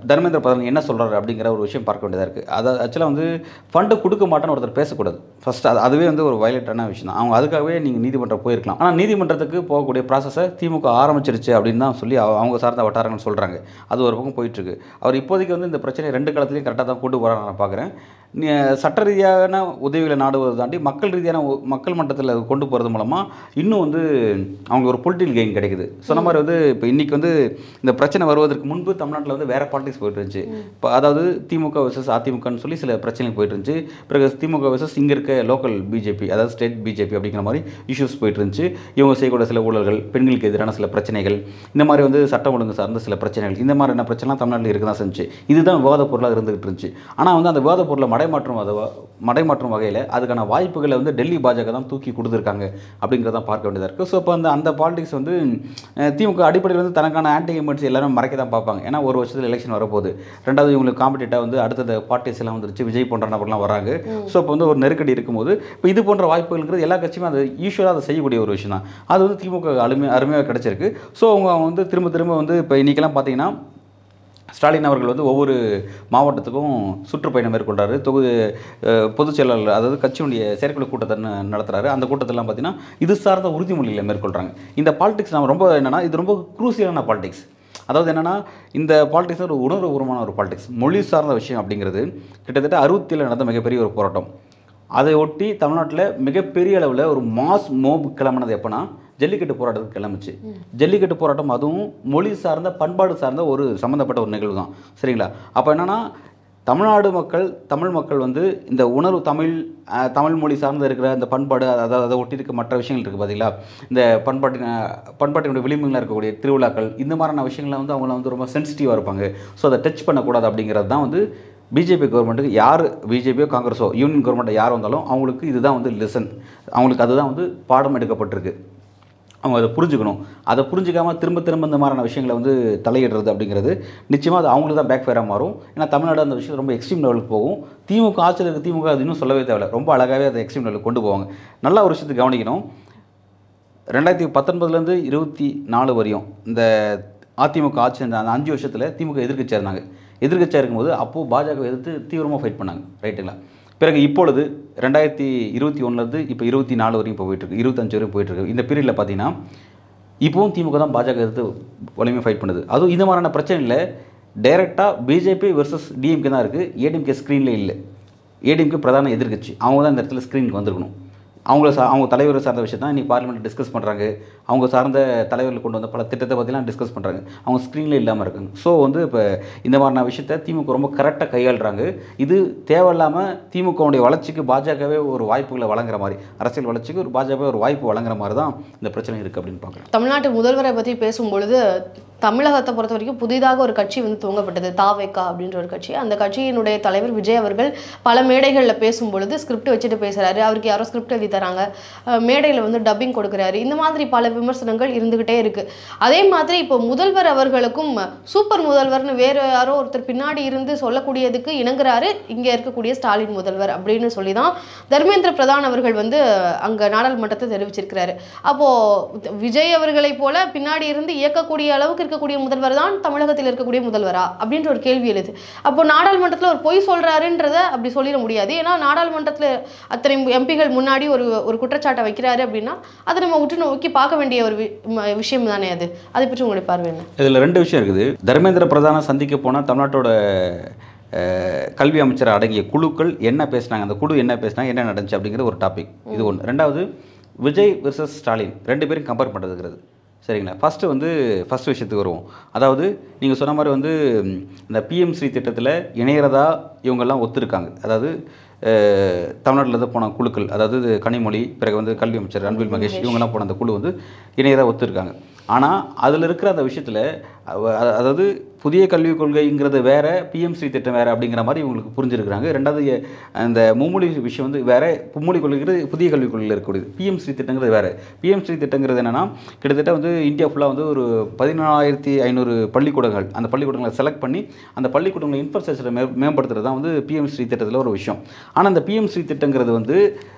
தர்மேந்திர பிரதான் என்ன சொல்கிறாரு அப்படிங்கிற ஒரு விஷயம் பார்க்க வேண்டியதாக இருக்குது. அதை ஆக்சுவலாக வந்து ஃபண்டு கொடுக்க மாட்டேன்னு ஒருத்தர் பேசக்கூடாது. ஃபஸ்ட் அதுவே வந்து ஒரு வயலேட்டான விஷயம் தான். அவங்க அதுக்காகவே நீங்கள் நீதிமன்றம் போயிருக்கலாம். ஆனால் நீதிமன்றத்துக்கு போகக்கூடிய ப்ராசஸை திமுக ஆரம்பிச்சிருச்சு அப்படின்னு தான் சொல்லி அவங்க சார்ந்த வட்டாரங்கள் சொல்கிறாங்க. அது ஒரு பக்கம் போயிட்டுருக்கு. அவர் இப்போதைக்கு வந்து இந்த பிரச்சனை 2 காலத்துலையும் கரெக்டாக தான் கொண்டு போகிறாங்க நான் பார்க்குறேன். சட்ட ரீதியான உதவிகளை நாடுவதை தாண்டி மக்கள் ரீதியான மக்கள் மட்டத்தில் கொண்டு போகிறது மூலமாக இன்னும் வந்து அவங்க ஒரு பொலிட்டிக்கல் கெயின் கிடைக்குது. சொன்ன மாதிரி வந்து இப்போ இன்றைக்கி வந்து இந்த பிரச்சனை வருவதற்கு முன்பு தமிழ்நாட்டில் வந்து வேறு பாலிடிக்ஸ் போயிட்டு இருந்துச்சு. இப்போ அதாவது திமுக வெர்சஸ் அதிமுகன்னு சொல்லி சில பிரச்சனைகள் போயிட்டு இருந்துச்சு. பிறகு திமுக வெர்சஸ் இங்கே இருக்க லோக்கல் பிஜேபி, அதாவது ஸ்டேட் பிஜேபி அப்படிங்கிற மாதிரி இஷ்யூஸ் போயிட்டு இருந்துச்சு. இவங்க செய்யக்கூடிய சில ஊழல்கள், பெண்களுக்கு எதிரான சில பிரச்சனைகள், இந்த மாதிரி வந்து சட்டம் ஒழுங்கு சார்ந்த சில பிரச்சனைகள், இந்த மாதிரியான பிரச்சனைலாம் தமிழ்நாட்டில் இருக்க தான் செஞ்சு இதுதான் விவாத பொருளாக இருந்துகிட்டு இருந்துச்சு. ஆனால் வந்து அந்த விவாத பொருளை மடைமாற்றும் வகையில் அதுக்கான வாய்ப்புகளை வந்து டெல்லி பாஜக தான் தூக்கி கொடுத்துருக்காங்க அப்படிங்கிறத பார்க்க வேண்டியதாக இருக்குது. ஸோ இப்போ அந்த பாலிடிக்ஸ் வந்து திமுக அடிப்படையில் வந்து தனக்கான ஆன்டி எமெண்ட்ஸ் எல்லாரும் மறைக்க தான் பார்ப்பாங்க. ஏன்னா ஒரு வருஷத்தில் எலெக்ஷன் வரப்போகுது. ரெண்டாவது இவங்களுக்கு காம்படிட்டாக வந்து அடுத்த பார்ட்டிஸ் எல்லாம் வந்துருச்சு, விஜய் போன்ற நபர்லாம் வராங்க. ஸோ இப்போ வந்து ஒரு நெருக்கடி இருக்கும்போது இப்போ இது போன்ற வாய்ப்புகள்ங்கிறது எல்லா கட்சியுமே அது யூஸ்வலாக அதை செய்யக்கூடிய ஒரு விஷயம் தான். அது வந்து திமுக அருமையாக கிடச்சிருக்கு. ஸோ அவங்க வந்து திரும்ப வந்து இப்போ இன்றைக்கெல்லாம் பார்த்தீங்கன்னா ஸ்டாலின் அவர்கள் வந்து ஒவ்வொரு மாவட்டத்துக்கும் சுற்றுப்பயணம் மேற்கொண்டாரு. பொதுச் செயலாளர், அதாவது கட்சியுடைய செயற்குழு கூட்டத்தை நடத்துகிறாரு. அந்த கூட்டத்திலாம் பார்த்தீங்கன்னா இது சார்ந்த உறுதிமொழிகளை மேற்கொள்கிறாங்க. இந்த பாலிடிக்ஸ் நம்ம ரொம்ப என்னென்னா இது ரொம்ப குரூசியலான பாலிடிக்ஸ். அதாவது என்னென்னா இந்த பாலிடிக்ஸ் ஒரு உணர்வுபூர்வமான ஒரு பாலிடிக்ஸ். மொழி சார்ந்த விஷயம் அப்படிங்கிறது கிட்டத்தட்ட 67 நடந்த மிகப்பெரிய ஒரு போராட்டம். அதை ஒட்டி தமிழ்நாட்டில் மிகப்பெரிய அளவில் ஒரு மாஸ் மோப் கிளம்பினது எப்போனா ஜல்லிக்கட்டு போராட்டத்துக்கு கிளம்பிச்சு. ஜல்லிக்கட்டு போராட்டம் அதுவும் மொழி சார்ந்த பண்பாடு சார்ந்த ஒரு சம்மந்தப்பட்ட ஒரு நிகழ்வு தான். சரிங்களா? அப்போ என்னென்னா தமிழ்நாடு மக்கள் தமிழ் மக்கள் வந்து இந்த உணர்வு தமிழ் மொழி சார்ந்து இருக்கிற இந்த பண்பாடு அதை ஒட்டி இருக்க மற்ற விஷயங்கள் இருக்குது பார்த்தீங்களா, இந்த பண்பாட்டினுடைய விளிம்புகளில் இருக்கக்கூடிய திருவிழாக்கள் இந்த மாதிரியான விஷயங்களை வந்து அவங்கள வந்து ரொம்ப சென்சிட்டிவாக இருப்பாங்க. ஸோ அதை டச் பண்ணக்கூடாது அப்படிங்கிறது தான் வந்து பிஜேபி கவர்மெண்ட்டுக்கு, யார் பிஜேபியோ காங்கிரஸோ யூனியன் கவர்மெண்ட்டை யார் வந்தாலும் அவங்களுக்கு இதுதான் வந்து லெசன், அவங்களுக்கு அதுதான் வந்து பாடம் எடுக்கப்பட்டிருக்கு. அவங்க அதை புரிஞ்சுக்கணும். அதை புரிஞ்சிக்காமல் திரும்ப இந்த மாதிரியான விஷயங்களை வந்து தலையிடுறது அப்படிங்கிறது நிச்சயமாக அது அவங்களுக்கு தான் பேக் ஃபேராக மாறும். ஏன்னா தமிழ்நாடு அந்த விஷயம் ரொம்ப எக்ஸ்ட்ரீம் லெவலுக்கு போகும். திமுக ஆட்சியில் இருக்க திமுக அது இன்னும் சொல்லவே தேவையில்லை, ரொம்ப அழகாகவே அதை எக்ஸ்ட்ரீம் லெவலுக்கு கொண்டு போவாங்க. நல்லா ஒரு விஷயத்தை கவனிக்கணும். 2019 24 வரையும் இந்த அதிமுக ஆட்சி அந்த 5 வருஷத்தில் திமுக எதிர்க்கட்சியாக இருந்தாங்க. எதிர்க்கட்சியாக இருக்கும்போது அப்போது பாஜக எதிர்த்து தீவிரமாக ஃபைட் பண்ணாங்க, ரைட்டுங்களா. பிறகு இப்பொழுது 2021 இப்போ 24 வரைக்கும் இப்போ போயிட்டுருக்கு, 25 வரைக்கும் போயிட்டுருக்கு. இந்த பீரியடில் பார்த்தீங்கன்னா இப்போவும் திமுக தான் பாஜக எதிர்த்து வலிமையாக ஃபைட் பண்ணுது. அதுவும் இந்த மாதிரியான பிரச்சனையில் டைரெக்டாக பிஜேபி வெர்சஸ் டிஎம்கே தான் இருக்குது, ஏடிஎம்கே ஸ்க்ரீனில் இல்லை. ஏடிஎம்கே பிரதான எதிர்க்கட்சி, அவங்க தான் இந்த இடத்துல ஸ்க்ரீனுக்கு வந்திருக்கணும். அவங்க தலைவர் சார்ந்த விஷயம் தான் இன்றைக்கி பார்லிமெண்ட்டில் டிஸ்கஸ் பண்ணுறாங்க. அவங்க சார்ந்த தலைவர்கள் கொண்டு வந்த பல திட்டத்தை பற்றிலாம் டிஸ்கஸ் பண்ணுறாங்க. அவங்க ஸ்க்ரீனில் இல்லாமல் இருக்காங்க. ஸோ வந்து இப்போ இந்த மாதிரியான விஷயத்தை திமுக ரொம்ப கரெக்டாக கையாளுறாங்க. இது தேவையில்லாமல் திமுகவுடைய வளர்ச்சிக்கு பாஜகவே ஒரு வாய்ப்புகளை வழங்குற மாதிரி, அரசியல் வளர்ச்சிக்கு ஒரு பாஜக ஒரு வாய்ப்பு வழங்குற மாதிரி தான் இந்த பிரச்சனை இருக்குது அப்படின்னு பார்க்குறேன்.
தமிழ்நாட்டு முதல்வரை பற்றி பேசும்பொழுது தமிழகத்தை பொறுத்த வரைக்கும் புதிதாக ஒரு கட்சி வந்து துவங்கப்பட்டது, தாவேகா அப்படின்ற ஒரு கட்சி. அந்த கட்சியினுடைய தலைவர் விஜய் அவர்கள் பல மேடைகளில் பேசும்பொழுது ஸ்கிரிப்ட் வச்சுட்டு பேசுகிறாரு, அவருக்கு யாரோ ஸ்கிரிப்ட் எழுதி தராங்க, மேடையில் வந்து டப்பிங் கொடுக்குறாரு, இந்த மாதிரி பல விமர்சனங்கள் இருந்துகிட்டே இருக்குது. அதே மாதிரி இப்போ முதல்வர் அவர்களுக்கும் சூப்பர் முதல்வர்னு வேறு யாரோ ஒருத்தர் பின்னாடி இருந்து சொல்லக்கூடியதுக்கு இணங்குறாரு இங்கே இருக்கக்கூடிய ஸ்டாலின் முதல்வர் அப்படின்னு சொல்லி தான் தர்மேந்திர பிரதான் அவர்கள் வந்து அங்கே நாடாளுமன்றத்தை தெரிவிச்சிருக்கிறாரு. அப்போது விஜய் அவர்களை போல பின்னாடி இருந்து இயக்கக்கூடிய அளவுக்கு இருக்கக்கூடிய முதல்வர் தான் தமிழகத்தில் இருக்கக்கூடிய முதல்வரா அப்படின்ற ஒரு கேள்வி எழுது. அப்போ நாடாளுமன்றத்தில் ஒரு பொய் சொல்றாருன்றத அப்படி சொல்லிட முடியாது. ஏன்னா நாடாளுமன்றத்தில் அத்தனை எம்பிகள் முன்னாடி ஒரு குற்றச்சாட்டை வைக்கிறாரு அப்படின்னா அதை நம்ம உற்று நோக்கி பார்க்க வேண்டிய ஒரு விஷயம் தானே அது. அதை பற்றி உங்களுடைய பார்வை என்ன?
இதில் 2 விஷயம் இருக்குது. தர்மேந்திர பிரதானை சந்திக்க போனால் தமிழ்நாட்டோட கல்வி அமைச்சர் அடங்கிய குழுக்கள் என்ன பேசினாங்க, அந்த குழு என்ன பேசினாங்க, என்ன நடந்துச்சு அப்படிங்கிற ஒரு டாபிக், இது ஒன்று. 2வது விஜய் வெர்சஸ் ஸ்டாலின் 2 பேரும் கம்பேர் பண்ணுறதுங்கிறது. சரிங்களா. ஃபஸ்ட்டு விஷயத்துக்கு வருவோம். அதாவது நீங்கள் சொன்ன மாதிரி வந்து இந்த பிஎம்ஸ்ரீ திட்டத்தில் இணையறதா இவங்கெல்லாம் ஒத்துருக்காங்க. அதாவது தமிழ்நாட்டில் போன குழுக்கள், அதாவது கனிமொழி, பிறகு வந்து கல்வி அமைச்சர் அன்பில் மகேஷ், இவங்கெல்லாம் போன அந்த குழு வந்து இணையதாக ஒத்துருக்காங்க. ஆனால் அதில் இருக்கிற அந்த விஷயத்தில் அதாவது புதிய கல்விக் கொள்கைங்கிறது வேறு, பிஎம்ஸ்ரீ திட்டம் வேறு அப்படிங்கிற மாதிரி இவங்களுக்கு புரிஞ்சிருக்கிறாங்க. 2வது அந்த மும்மொழி விஷயம் வந்து வேறு, மும்மொழி கொள்கைங்கிறது புதிய கல்விக் கொள்கையில் இருக்கக்கூடியது, பிஎம்ஸ்ரீ திட்டங்கிறது வேறு. பிஎம்ஸ்ரீ திட்டங்கிறது என்னென்னா கிட்டத்தட்ட வந்து இந்தியா ஃபுல்லாக வந்து ஒரு 14,500 பள்ளிக்கூடங்கள், அந்த பள்ளிக்கூடங்களை செலக்ட் பண்ணி அந்த பள்ளிக்கூடங்களை இன்ஃப்ராஸ்ட்ரக்சரை மேம்படுத்துறது தான் வந்து பிஎம்ஸ்ரீ திட்டத்தில் ஒரு விஷயம். ஆனால் அந்த பிஎம்ஸ்ரீ திட்டங்கிறது வந்து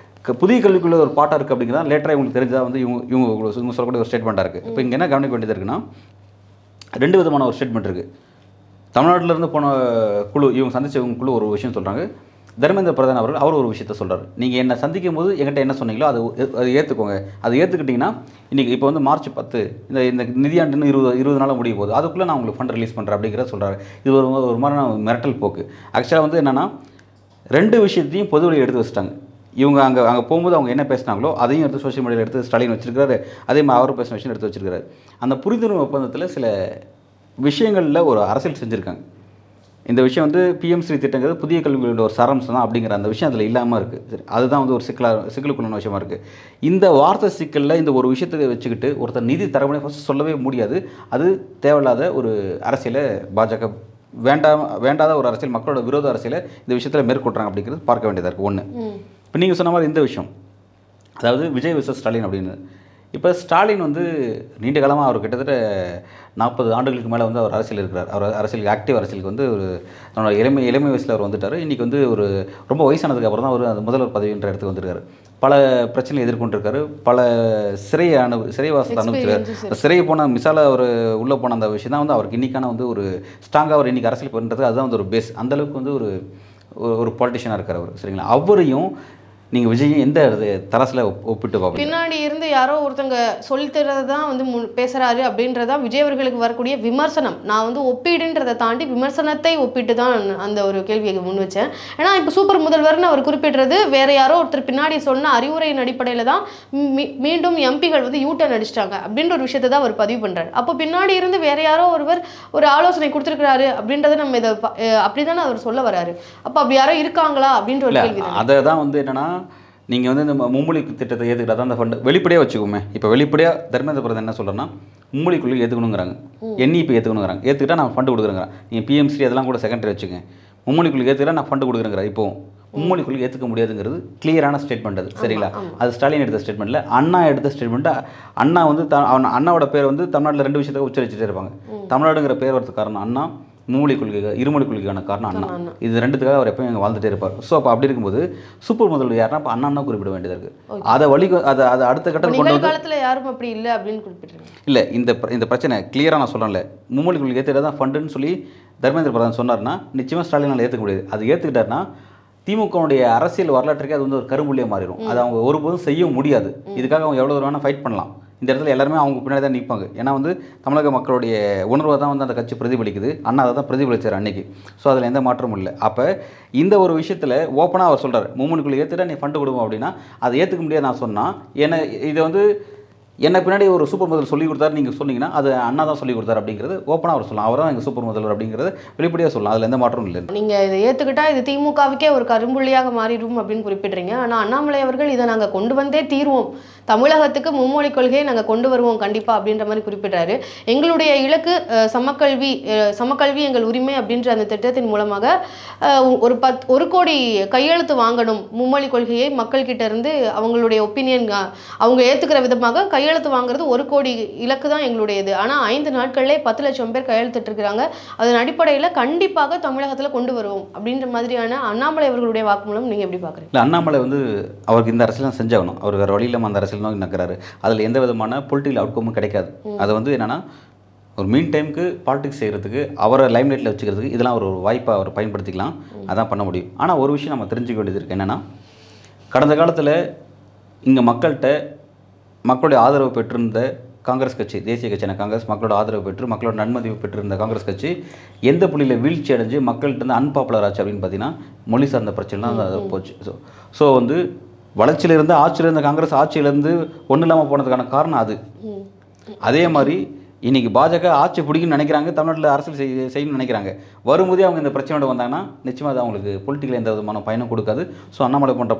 புதிய கல்விக்குள்ள ஒரு பாட்டாக இருக்குது அப்படிங்கிறதா லேட்டராக இவங்களுக்கு தெரிஞ்சதாக வந்து இவங்க சொல்லக்கூடிய ஒரு ஸ்டேட்மெண்ட்டாக இருக்குது. இப்போ இங்கே என்ன கவனிக்க வேண்டியது இருக்குன்னா 2 விதமான ஒரு ஸ்டேட்மெண்ட் இருக்குது. தமிழ்நாட்டிலேருந்து போன குழு, இவங்க சந்திச்சவங்க குழு ஒரு விஷயம் சொல்கிறாங்க. தர்மேந்திர பிரதான் அவர் ஒரு விஷயத்த சொல்கிறார். நீங்கள் என்னை சந்திக்கும் போது என்கிட்ட என்ன சொன்னீங்களோ அது ஏற்றுக்கோங்க. அது ஏற்றுக்கிட்டிங்கன்னா இன்றைக்கி இப்போ வந்து மார்ச் 10 இந்த நிதியாண்டுன்னு 20 நாளாக முடிய போகுது, அதுக்குள்ளே நான் உங்களுக்கு ஃபண்ட் ரிலீஸ் பண்ணுறேன் அப்படிங்கிறத சொல்கிறாரு. இது ஒரு மாதிரியான மிரட்டல் போக்கு. ஆக்சுவலாக வந்து என்னென்னா 2 விஷயத்தையும் பொதுவெளியில் எடுத்து வச்சுட்டாங்க. இவங்க அங்கே போகும்போது அவங்க என்ன பேசினாங்களோ அதையும் எடுத்து சோஷியல் மீடியாவில் எடுத்து ஸ்டாலின் வச்சிருக்காரு, அதே மாதிரி அவரும் பேசின விஷயம் எடுத்து வச்சிருக்காரு. அந்த புரிந்துணர்வு ஒப்பந்தத்தில் சில விஷயங்களில் ஒரு அரசியல் செஞ்சுருக்காங்க. இந்த விஷயம் வந்து பிஎம்ஸ்ரீ திட்டங்கிறது புதிய கல்விகளோட ஒரு சாராம்சம் தான் அப்படிங்கிற அந்த விஷயம் அதில் இல்லாமல் இருக்குது. சரி, அதுதான் வந்து ஒரு சிக்கலுக்குள்ளான விஷயமா இருக்குது. இந்த வார்த்தை சிக்கலில் இந்த ஒரு விஷயத்தை வச்சுக்கிட்டு ஒருத்தர் நிதி தரமுறை ஃபஸ்ட்டு சொல்லவே முடியாது. அது தேவையில்லாத ஒரு அரசியலை பாஜக வேண்டாத ஒரு அரசியல், மக்களோட விரோத அரசியலை இந்த விஷயத்தில் மேற்கொள்கிறாங்க அப்படிங்கிறது பார்க்க வேண்டியதாக இருக்குது. ஒன்று. இப்போ நீங்கள் சொன்ன மாதிரி இந்த விஷயம், அதாவது விஜய் வெர்சஸ் ஸ்டாலின் அப்படின்னு. இப்போ ஸ்டாலின் வந்து நீண்ட காலமாக அவர் கிட்டத்தட்ட 40 ஆண்டுகளுக்கு மேலே வந்து அவர் அரசியல் இருக்கிறார். அவர் அரசியலுக்கு ஆக்டிவ் அரசியலுக்கு வந்து ஒரு தன்னோட இளமை வயசில் அவர் வந்துட்டார். இன்றைக்கி வந்து ஒரு ரொம்ப வயசானதுக்கு அப்புறம் தான் அவர் அந்த முதல்வர் பதவின்ற இடத்துக்கு வந்திருக்காரு. பல பிரச்சனையை எதிர்கொண்டிருக்காரு, பல சிறைவாசத்தை அனுபவிச்சிருக்காரு. சிறையை போன மிசால அவர் உள்ளே போன அந்த விஷயம் தான் வந்து அவருக்கு இன்றைக்கான வந்து ஒரு ஸ்ட்ராங்காக அவர் இன்றைக்கி அரசியல் பண்ணுறது, அதுதான் வந்து ஒரு பேஸ். அந்தளவுக்கு வந்து ஒரு பாலிட்டிஷியனாக இருக்கார் அவர். சரிங்களா. அவரையும் நீங்கள் விஜய் எந்த தரசில் ஒப்பிட்டு பார்ப்பீங்க?
பின்னாடி இருந்து யாரோ ஒருத்தங்க சொல்லித்தரது தான் வந்து பேசுகிறாரு அப்படின்றதான் விஜய் அவர்களுக்கு வரக்கூடிய விமர்சனம். நான் வந்து ஒப்பீடுன்றதை தாண்டி விமர்சனத்தை ஒப்பிட்டு தான் அந்த ஒரு கேள்வியை முன் வச்சேன். ஏன்னா இப்போ சூப்பர் முதல்வர்னு அவர் குறிப்பிடுறது வேற யாரோ ஒருத்தர் பின்னாடி சொன்ன அறிவுரையின் அடிப்படையில் தான் மீண்டும் எம்பிகள் வந்து யூட்டர்ன் அடிச்சிட்டாங்க அப்படின்ற ஒரு விஷயத்தை தான் அவர் பதிவு பண்ணுறாரு. அப்போ பின்னாடி இருந்து வேற யாரோ ஒருவர் ஒரு ஆலோசனை கொடுத்துருக்கிறாரு அப்படின்றத நம்ம இதை அப்படிதானே அவர் சொல்ல வராரு. அப்போ அப்படி யாரோ இருக்காங்களா அப்படின்ற ஒரு கேள்வி.
அதை தான் வந்து என்னன்னா, நீங்கள் வந்து இந்த மும்மொழி திட்டத்தை ஏற்றுக்கிட்டா தான் அந்த ஃபண்டு வெளிப்படையாக வச்சுக்கோமே. இப்போ வெளிப்படையாக தர்மேந்திர பிரதான் என்ன சொல்கிறேன்னா, மும்மொழி கொள்கை ஏற்றுக்கணுங்கிறாங்க, NEP ஏற்றுக்கணுங்கிறாங்க. ஏற்றுக்கிட்டா நான் ஃபண்டு கொடுக்குறேங்கிறேன். நீங்கள் PMC அதெல்லாம் கூட செகண்டரி வச்சுங்க. மும்மொழி கொள்கை ஏற்றுக்கிட்டா நான் ஃபண்டு கொடுக்குறேங்கிறேன். இப்போ மும்மொழி கொள்கை ஏற்றுக்க முடியாதுங்கிறது கிளியரான ஸ்டேட்மெண்ட். அது சரிங்களா? அது ஸ்டாலின் எடுத்த ஸ்டேட்மெண்ட்டில். அண்ணா எடுத்த ஸ்டேட்மெண்ட்டு, அண்ணா வந்து அண்ணாவோட பேர் வந்து தமிழ்நாட்டில் 2 விஷயத்தை உச்சரிச்சுட்டே இருப்பாங்க. தமிழ்நாடுங்கிற பேர் வரதுக்கு காரணம் அண்ணா, மும்மொழி கொள்கை இருமொழி கொள்கைக்கான காரணம் அண்ணா. இது 2த்துக்காக அவர் எப்பயும் இங்கே வாழ்ந்துட்டே இருப்பார். ஸோ அப்போ அப்படி இருக்கும்போது சூப்பர் முதல்வர் யாருன்னா அப்போ அண்ணா குறிப்பிட வேண்டியதாக இருக்குது. அதை அதை அடுத்த கட்டத்தில் கொண்டு வந்து
காலத்தில் யாரும் அப்படி இல்லை அப்படின்னு குறிப்பிட்றேன்.
இல்லை, இந்த பிரச்சனை கிளியராக நான் சொல்லலை. மும்மொழி கொள்கை ஏற்றுக்கிட்டா தான் ஃபண்டுன்னு சொல்லி தர்மேந்திர பிரதான் சொன்னார்னா நிச்சயமாக ஸ்டாலினால் ஏற்றுக்க முடியாது. அது ஏற்றுக்கிட்டாருன்னா திமுகவுடைய அரசியல் வரலாற்றுக்கே அது வந்து ஒரு கரும்புள்ளியாக மாறிடும். அதை அவங்க ஒருபோதும் செய்ய முடியாது. இதுக்காக அவங்க எவ்வளோ வேணால் ஃபைட் பண்ணலாம். இந்த இடத்துல எல்லாருமே அவங்க பின்னாடி தான் நிற்பாங்க. ஏன்னா வந்து தமிழக மக்களுடைய உணர்வை தான் வந்து அந்த கட்சி பிரதிபலிக்குது. அண்ணா அதை தான் பிரதிபலிச்சார் அன்னைக்கு. ஸோ அதில் எந்த மாற்றமும் இல்லை. அப்போ இந்த ஒரு விஷயத்தில் ஓப்பனாக அவர் சொல்கிறார், மும்மொழிக்குள்ளே ஏற்றுட்டா நீ ஃபண்டு கொடுவோம் அப்படின்னா அதை ஏற்றுக்க முடியாது நான் சொன்னால். ஏன்னா இதை வந்து என்ன பின்னாடி ஒரு சூப்பர் முதல்வர் சொல்லி கொடுத்தாரு நீங்கள் சொன்னீங்கன்னா அது அண்ணா தான் சொல்லி கொடுத்தாரு அப்படிங்கிறது ஓப்பனாக அவர் சொல்லலாம். அவர் தான் எங்கள் சூப்பர் முதல்வர் அப்படிங்கிறது வெளிப்படையாக சொல்லலாம். அதில் எந்த மாற்றமும் இல்லை.
நீங்கள் இதை ஏற்றுக்கிட்டா இது திமுகவுக்கே ஒரு கரும்புள்ளியாக மாறிடும் அப்படின்னு குறிப்பிட்றீங்க. ஆனால் அண்ணாமலை அவர்கள் இதை நாங்கள் கொண்டு வந்தே தீர்வோம், தமிழகத்துக்கு மும்மொழி கொள்கையை நாங்கள் கொண்டு வருவோம் கண்டிப்பாக அப்படின்ற மாதிரி குறிப்பிட்டாரு. எங்களுடைய இலக்கு சமக்கல்வி எங்கள் உரிமை அப்படின்ற அந்த திட்டத்தின் மூலமாக ஒரு கோடி கையெழுத்து வாங்கணும். மும்மொழி கொள்கையை மக்கள்கிட்ட இருந்து அவங்களுடைய ஒப்பீனியன் அவங்க ஏற்றுக்கிற விதமாக கையெழுத்து வாங்குறது 1 கோடி இலக்கு தான் எங்களுடையது. ஆனால் 5 நாட்கள்லேயே 10 லட்சம் பேர் கையெழுத்திட்டு இருக்கிறாங்க. அதன் அடிப்படையில் கண்டிப்பாக தமிழகத்தில் கொண்டு வருவோம் அப்படின்ற மாதிரியான அண்ணாமலை அவர்களுடைய வாக்குமூலம் நீங்கள் எப்படி பார்க்குறீங்க?
இல்லை, அண்ணாமலை வந்து அவருக்கு இந்த அரசியல் செஞ்சாகணும். அவர் வேறு வழி இல்லாமல் அந்த அரசியல் நோக்கி நக்கிறாரு. அதில் எந்த விதமான பொலிட்டிக்கல் அவுட்கமும் கிடைக்காது. அதை வந்து என்னென்னா ஒரு மீன் டைமுக்கு பாலிடிக்ஸ் செய்கிறதுக்கு அவரை லைம்லைட்டில் வச்சுக்கிறதுக்கு இதெல்லாம் ஒரு வாய்ப்பை அவர் பயன்படுத்திக்கலாம். அதான் பண்ண முடியும். ஆனால் ஒரு விஷயம் நம்ம தெரிஞ்சுக்க வேண்டியது இருக்குது. என்னென்னா கடந்த காலத்தில் இங்கே மக்களுடைய ஆதரவு பெற்றிருந்த காங்கிரஸ் கட்சி, தேசிய கட்சியான காங்கிரஸ், மக்களோட ஆதரவு பெற்று மக்களோட நன்மதிவு பெற்றிருந்த காங்கிரஸ் கட்சி எந்த புள்ளியில் வீழ்ச்சி அடைஞ்சு மக்கள்கிட்ட இருந்து அன்பாப்புலர் ஆச்சு அப்படின்னு பார்த்தீங்கன்னா மொழி சார்ந்த பிரச்சனைலாம் அது போச்சு. ஸோ வந்து வளர்ச்சியிலிருந்து ஆட்சியில் இருந்த காங்கிரஸ் ஆட்சியிலேருந்து ஒன்றும் இல்லாமல் போனதுக்கான காரணம் அது. அதே மாதிரி இன்றைக்கி பாஜக ஆட்சி பிடிக்குன்னு நினைக்கிறாங்க, தமிழ்நாட்டில் அரசியல் செய்யணும்னு நினைக்கிறாங்க. வரும்போதே அவங்க இந்த பிரச்சனையோட வந்தாங்கன்னா நிச்சயமாக அது அவங்களுக்கு பொலிட்டிக்கல் எந்த விதமான பயனும் கொடுக்காது. ஸோ அண்ணாமலை போன்ற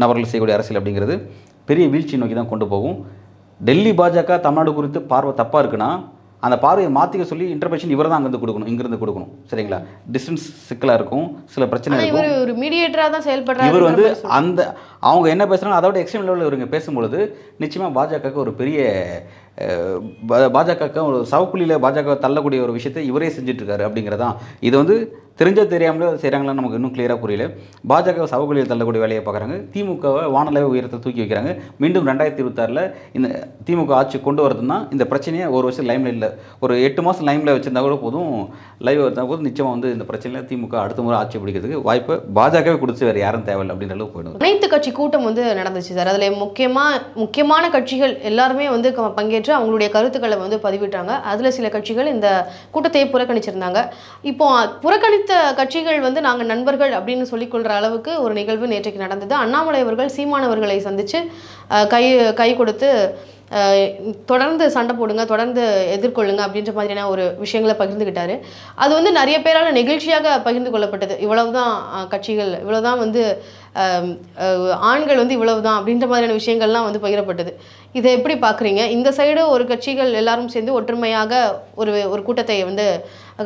நபர்கள் செய்யக்கூடிய அரசியல் அப்படிங்கிறது பெரிய வீழ்ச்சி நோக்கி தான் கொண்டு போகும். டெல்லி பாஜக தமிழ்நாடு குறித்து பார்வை தப்பாக இருக்குன்னா அந்த பார்வையை மாற்றிக்க சொல்லி இன்டர்பிரேஷன் இவர் தான் அங்கேருந்து கொடுக்கணும், இங்கிருந்து கொடுக்கணும். சரிங்களா? டிஸ்டன்ஸ் சிக்கலாக இருக்கும், சில பிரச்சனை இருக்கும்.
ஒரு மீடியேட்டராக தான் செயல்படுறாரு.
இவர் வந்து அந்த அவங்க என்ன பேசுகிறாங்க அதோட எக்ஸ்ட்ரீம் லெவலில் இவங்க பேசும்பொழுது நிச்சயமாக பாஜகவுக்கு ஒரு பெரிய பாஜக ஒரு சவப்புள்ளியில் பாஜக தள்ளக்கூடிய ஒரு விஷயத்தை இவரே செஞ்சிட்ருக்காரு அப்படிங்கிறதான். இது வந்து தெரிஞ்ச தெரியாமலே செய்கிறாங்களான்னு நமக்கு இன்னும் கிளியராக புரியல. பாஜக சவப்புள்ளியில் தள்ளக்கூடிய வேலையை பார்க்குறாங்க, திமுகவை வானளவு உயரத்தை தூக்கி வைக்கிறாங்க. மீண்டும் 2026 இந்த திமுக ஆட்சி கொண்டு வரதுன்னா இந்த பிரச்சனையை ஒரு வருஷம் லைம்லைட்டில் ஒரு 8 மாதம் லைமில் வச்சுருந்தா கூட போதும், லைவ் இருந்தால் போதும். நிச்சயமாக வந்து இந்த பிரச்சனையில் திமுக அடுத்த முறை ஆட்சி பிடிக்கிறதுக்கு வாய்ப்பு பாஜகவே கொடுத்து வேறு யாரும் தேவையில்லை அப்படின்ற அளவுக்கு போயிடும்.
அனைத்து கட்சி கூட்டம் வந்து நடந்துச்சு சார். அதில் முக்கியமான கட்சிகள் எல்லாருமே வந்து பங்கேற்று அவங்களுடைய கருத்துக்களை வந்து பதிவிட்டாங்க. அதில் சில கட்சிகள் இந்த கூட்டத்தை புறக்கணிச்சிருந்தாங்க. இப்போ புறக்கணித்த கட்சிகள் வந்து நாங்கள் நண்பர்கள் அப்படின்னு சொல்லிக்கொள்கிற அளவுக்கு ஒரு நிகழ்வு நேற்றைக்கு நடந்தது. அண்ணாமலை அவர்கள் சீமானவர்களை சந்தித்து கை கொடுத்து தொடர்ந்து சண்டை போடுங்க, தொடர்ந்து எதிர்கொள்ளுங்க அப்படின்ற மாதிரியான ஒரு விஷயங்களை பகிர்ந்துக்கிட்டாரு. அது வந்து நிறைய பேரால் நெகிழ்ச்சியாக பகிர்ந்து கொள்ளப்பட்டது. இவ்வளவுதான் கட்சிகள், இவ்வளவுதான் வந்து ஆண்கள் வந்து இவ்வளவுதான் அப்படின்ற மாதிரியான விஷயங்கள்லாம் வந்து பகிரப்பட்டது. இதை எப்படி பார்க்குறீங்க? இந்த சைடு ஒரு கட்சிகள் எல்லாரும் சேர்ந்து ஒற்றுமையாக ஒரு கூட்டத்தை வந்து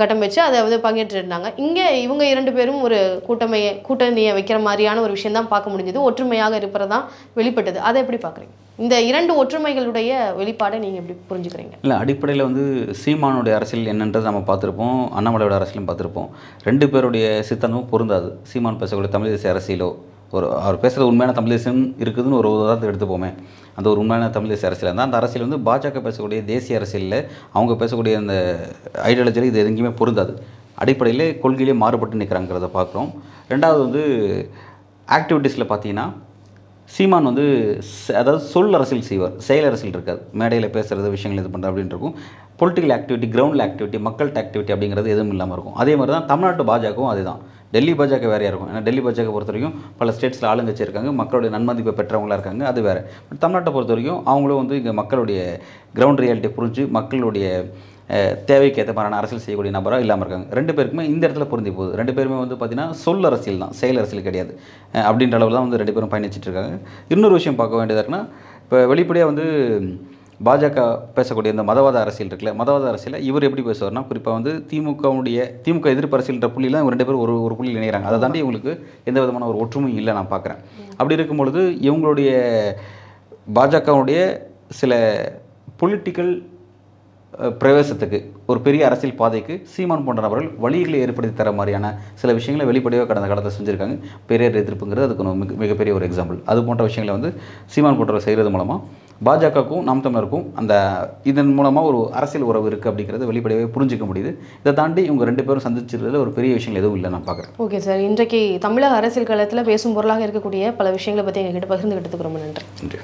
கட்டமைச்சு அதை வந்து பங்கேற்று இருந்தாங்க. இங்கே இவங்க 2 பேரும் ஒரு கூட்டணியை வைக்கிற மாதிரியான ஒரு விஷயம் தான் பார்க்க முடிஞ்சது. ஒற்றுமையாக இருப்பதான் வெளிப்பட்டது. அதை எப்படி பார்க்குறீங்க? இந்த 2 ஒற்றுமைகளுடைய வெளிப்பாடை நீங்கள் எப்படி புரிஞ்சுக்கிறீங்க?
இல்லை, அடிப்படையில் வந்து சீமானுடைய அரசியல் என்னன்றது நம்ம பார்த்துருப்போம், அண்ணாமலையோட அரசியலும் பார்த்துருப்போம். 2 பேருடைய சித்தனமும் பொருந்தாது. சீமான் பேசக்கூடிய தமிழ் தேசிய அரசியலோ அவர் பேசுகிற உண்மையான தமிழ் தேசியம் இருக்குதுன்னு ஒரு உதாரணத்தை எடுத்துப்போமே, அந்த ஒரு உண்மையான தமிழ் தேசிய அரசியல் இருந்தால் அந்த அரசியல் வந்து பாஜக பேசக்கூடிய தேசிய அரசியலில் அவங்க பேசக்கூடிய அந்த ஐடியாலஜியில் இது எங்கேயுமே பொருந்தாது. அடிப்படையில் கொள்கையிலே மாறுபட்டு நிற்கிறாங்கிறத பார்க்குறோம். ரெண்டாவது வந்து ஆக்டிவிட்டீஸில் பார்த்தீங்கன்னா சீமான் வந்து அதாவது சொல் அரசியல் செய்வார், செயல் அரசியல் இருக்காது. மேடையில் பேசுகிறது, விஷயங்கள் இது பண்ணுறது அப்படின்னு இருக்கும். பொலிட்டிக்கல் ஆக்டிவிட்டி, கிரவுண்டில் ஆக்டிவிட்டி, மக்கள்கிட்ட ஆக்டிவிட்டி அப்படிங்கிறது எதுவும் இல்லாமல் இருக்கும். அதே மாதிரி தான் தமிழ்நாட்டு பாஜகவும் அதுதான். டெல்லி பாஜக வேறையாக இருக்கும். ஏன்னா டெல்லி பாஜக பொறுத்த வரைக்கும் பல ஸ்டேட்ஸில் ஆளுங்கட்சி இருக்காங்க, மக்களுடைய நன்மதிப்பை பெற்றவங்களாக இருக்காங்க, அது வேறு. பட் தமிழ்நாட்டை பொறுத்த வரைக்கும் அவங்களும் வந்து இங்கே மக்களுடைய கிரவுண்ட் ரியாலிட்டியை புரிஞ்சு மக்களுடைய தேவைக்கு ஏற்ற மாதிரியான அரசியல் செய்யக்கூடிய நபராக இல்லாமல் இருக்காங்க. ரெண்டு பேருக்குமே இந்த இடத்துல பொருந்தி போகுது. ரெண்டு பேருமே வந்து பார்த்திங்கன்னா சொல் அரசியல் தான், செயல் அரசியல் கிடையாது அப்படின்ற அளவில் தான் வந்து ரெண்டு பேரும் பயணிச்சிட்டு இருக்காங்க. இன்னொரு விஷயம் பார்க்க வேண்டியதாக இருக்குன்னா, இப்போ வெளிப்படையாக வந்து பாஜக பேசக்கூடிய இந்த மதவாத அரசியல் இருக்குல்ல, மதவாத அரசியலை இவர் எப்படி பேசுவார்னா, குறிப்பாக வந்து திமுக எதிர்ப்பு அரசியல்ன்ற புள்ளியில் இவங்க ரெண்டு பேரும் ஒரு புள்ளியில் இணைகிறாங்க. அதை தாண்டி இவங்களுக்கு எந்த விதமான ஒரு ஒற்றுமையும் இல்லை நான் பார்க்குறேன். அப்படி இருக்கும் பொழுது இவங்களுடைய பாஜகவுடைய சில பொலிட்டிக்கல் பிரவேசத்துக்கு, ஒரு பெரிய அரசியல் பாதைக்கு சீமான் போன்ற நபர்கள் வழிகளை ஏற்படுத்தி தர மாதிரியான சில விஷயங்களை வெளிப்படையாக கடந்த காலத்தில் செஞ்சுருக்காங்க. பெரியார் எதிர்ப்புங்கிறது அதுக்கு மிகப்பெரிய ஒரு எக்ஸாம்பிள். அது போன்ற விஷயங்களை வந்து சீமான் போன்றவர் செய்கிறது மூலமாக பாஜகவுக்கும் நாம் தமிழருக்கும் இதன் மூலமாக ஒரு அரசியல் உறவு இருக்குது அப்படிங்கிறது வெளிப்படையாகவே புரிஞ்சிக்க முடியுது. இதை தாண்டி இவங்க ரெண்டு பேரும் சந்திச்சிருந்ததில் ஒரு பெரிய விஷயங்கள் எதுவும் இல்லை நான் பார்க்குறேன்.
ஓகே சார், இன்றைக்கு தமிழக அரசியல் களத்தில் பேசும் பொருளாக இருக்கக்கூடிய பல விஷயங்களை பற்றி எங்ககிட்ட பகிர்ந்துகிட்டதுக்கு ரொம்ப நன்றி.
நன்றி.